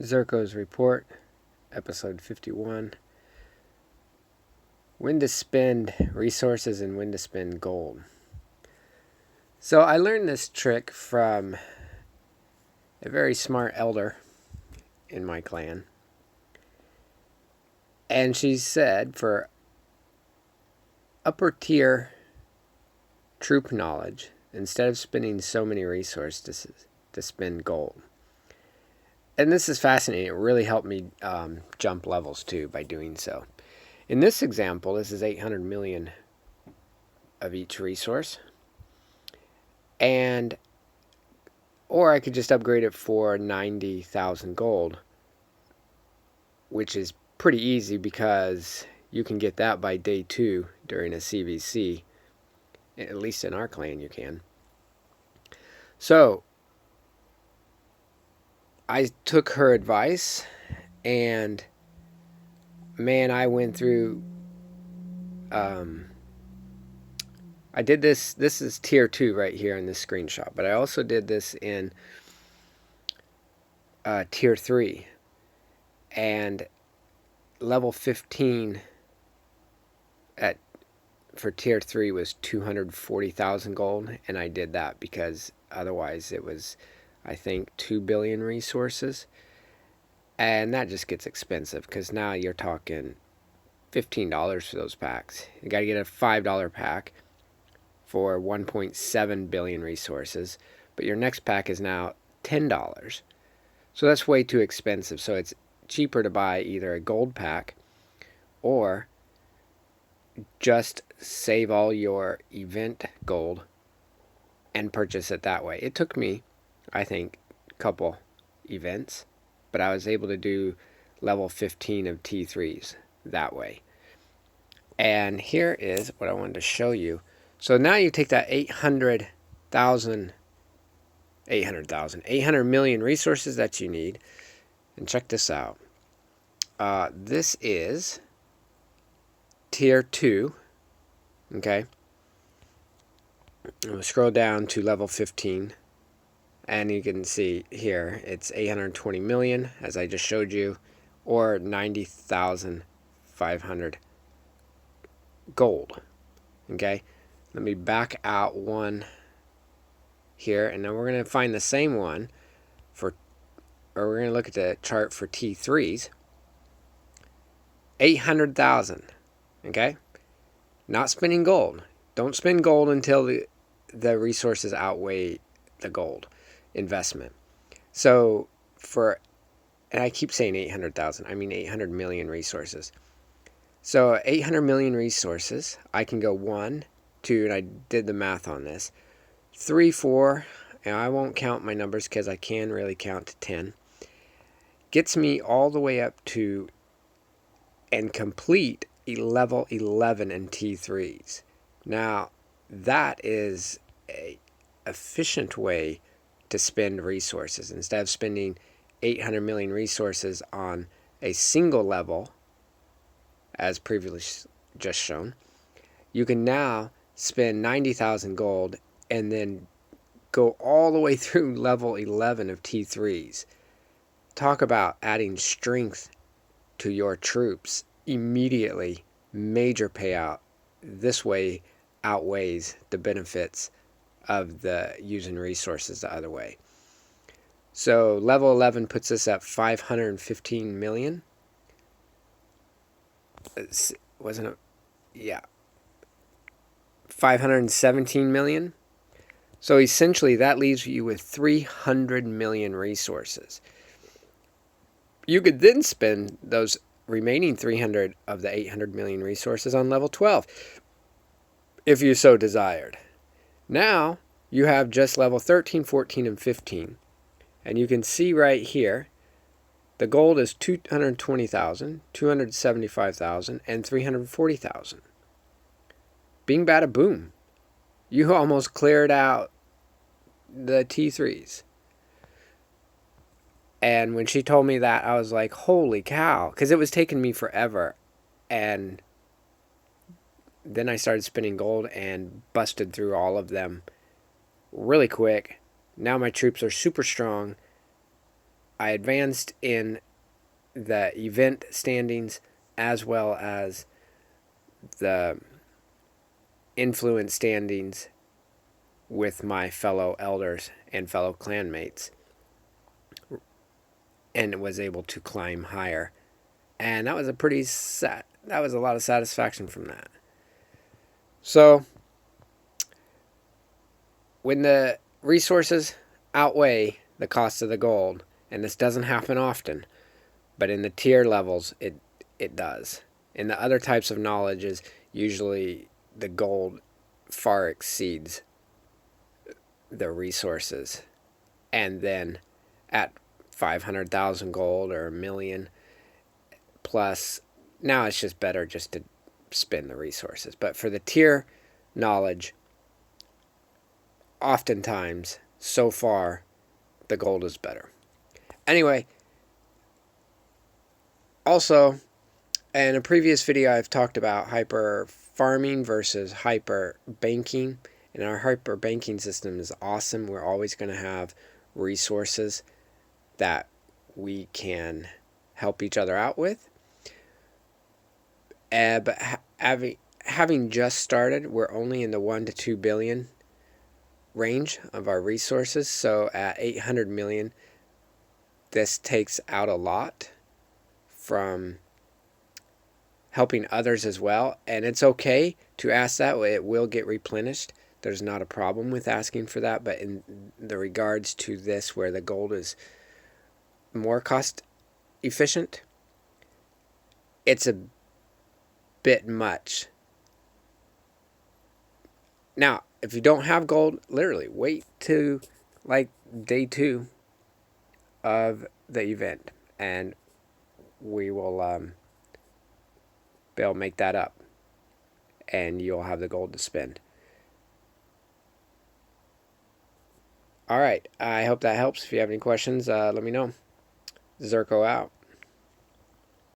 Zerko's Report, episode 51. When to spend resources and when to spend gold. So I learned this trick from a very smart elder in my clan. And she said for upper tier troop knowledge, instead of spending so many resources, to spend gold. And this is fascinating. It really helped me jump levels too by doing so. In this example, this is 800 million of each resource. Or I could just upgrade it for 90,000 gold, which is pretty easy because you can get that by day 2 during a CVC. At least in our clan you can. So I took her advice, and man, I went through I did this is tier 2 right here in this screenshot, but I also did this in tier 3, and level 15 for tier 3 was 240,000 gold, and I did that because otherwise it was, I think, 2 billion resources, and that just gets expensive because now you're talking $15 for those packs. You got to get a $5 pack for 1.7 billion resources, but your next pack is now $10. So that's way too expensive. So it's cheaper to buy either a gold pack or just save all your event gold and purchase it that way. It took me, I think, a couple events, but I was able to do level 15 of T3s that way. And here is what I wanted to show you. So now you take that 800 million resources that you need, and check this out. This is tier 2, okay? I'm going to scroll down to level 15, and you can see here it's 820 million, as I just showed you, or 90,500 gold, okay? Let me back out one here, and then we're going to find the same one we're going to look at the chart for T3s. 800,000, okay? Not spending gold. Don't spend gold until the resources outweigh the gold investment. So and I keep saying 800,000, I mean 800 million resources. So 800 million resources, I can go 1, 2, and I did the math on this, 3, 4, and I won't count my numbers because I can really count to 10. Gets me all the way up to and complete level 11 in T3s. Now, that is an efficient way to spend resources. Instead of spending 800 million resources on a single level, as previously just shown, you can now spend 90,000 gold and then go all the way through level 11 of T3s. Talk about adding strength to your troops immediately. Major payout. This way outweighs the benefits of the using resources the other way. So level 11 puts us at 515 million. Wasn't it? Yeah. 517 million. So essentially that leaves you with 300 million resources. You could then spend those remaining 300 of the 800 million resources on level 12 if you so desired. Now you have just level 13, 14, and 15. And you can see right here the gold is 220,000, 275,000, and 340,000. Bing bada boom. You almost cleared out the T3s. And when she told me that, I was like, holy cow, because it was taking me forever. And then I started spinning gold and busted through all of them really quick. Now my troops are super strong. I advanced in the event standings as well as the influence standings with my fellow elders and fellow clanmates, and was able to climb higher. And that was that was a lot of satisfaction from that. So when the resources outweigh the cost of the gold, and this doesn't happen often, but in the tier levels it does. In the other types of knowledges, usually the gold far exceeds the resources. And then at 500,000 gold or a million plus, now it's just better just to spend the resources. But for the tier knowledge, oftentimes, so far, the gold is better. Anyway, also, in a previous video, I've talked about hyper farming versus hyper banking. And our hyper banking system is awesome. We're always going to have resources that we can help each other out with. But having just started, we're only in the 1 to 2 billion range of our resources. So at 800 million, this takes out a lot from helping others as well. And it's okay to ask that. It will get replenished. There's not a problem with asking for that. But in the regards to this, where the gold is more cost efficient, it's a bit much. Now, if you don't have gold, literally wait to like day 2 of the event, and we will be able to make that up, and you'll have the gold to spend. All right, I hope that helps. If you have any questions, let me know. Zerko out.